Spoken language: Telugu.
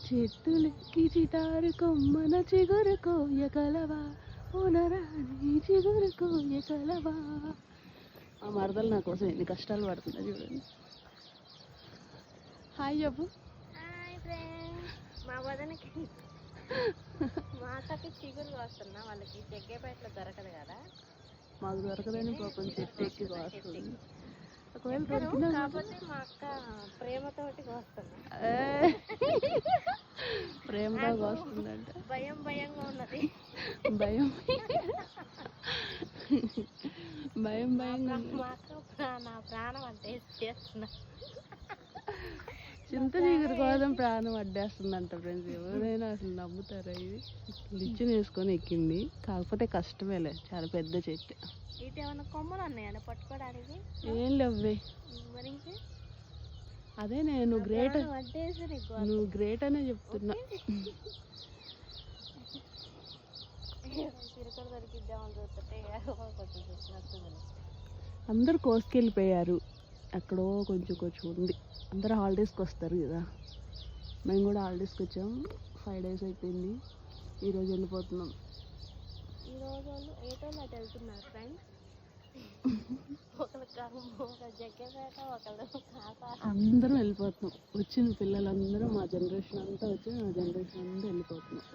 చెట్టులెక్కి చిటారు కొమ్మన చిగురు కోయకలవా ఓనరాని చిగురు కోయకలవా. మా మరదలు నా కోసం ఎన్ని కష్టాలు పడుతుందో చూడండి. హాయ్ చెప్పు. Hi friends. మా వదనకి మా అక్కకి చిగురు కోస్తున్నా. వాళ్ళకి జగ్గేపేటలో దొరకదు కదా, మాకు దొరకదని పాపం చెట్టు ఎక్కి కోస్తుంది. ఒకవేళ కాకపోతే మా అక్క ప్రేమతోటి కోస్తున్నా. ప్రేమగా కోస్తుందంట. భయం భయంగా ఉన్నది. భయం భయం భయంగా మా అక్క నా ప్రాణం అంటే చేస్తున్నా. చింత చిగురు కోసం ప్రాణం అడ్డేస్తుందంట ఫ్రెండ్స్. ఎవరైనా అసలు నమ్ముతారా? ఇది లిచ్చుని వేసుకొని ఎక్కింది. కాకపోతే కష్టమేలే, చాలా పెద్ద చెట్టు. ఇటు ఏమైనా కొమ్మలు ఉన్నాయని పట్టుకోవడానికి? ఏం లేవే. మరి అదే నేను గ్రేట్, నువ్వు గ్రేట్ అనే చెప్తున్నా. చిరుకలు దొరికిద్దామని చూస్తుంటే అందరు కోసుకెళ్ళిపోయారు. ఎక్కడో కొంచెం కొంచెం ఉంది. అందరూ హాలిడేస్కి వస్తారు కదా, మేము కూడా హాలిడేస్కి వచ్చాం. 5 days అయిపోయింది. ఈరోజు వెళ్ళిపోతున్నాం. ఈరోజు వాళ్ళు ఏటోళ్ళు అటు వెళ్తున్నారు ఫ్రెండ్స్. అందరం వెళ్ళిపోతున్నాం. వచ్చిన పిల్లలందరూ మా జనరేషన్ అంతా వచ్చి మా జనరేషన్ అంతా వెళ్ళిపోతున్నాం.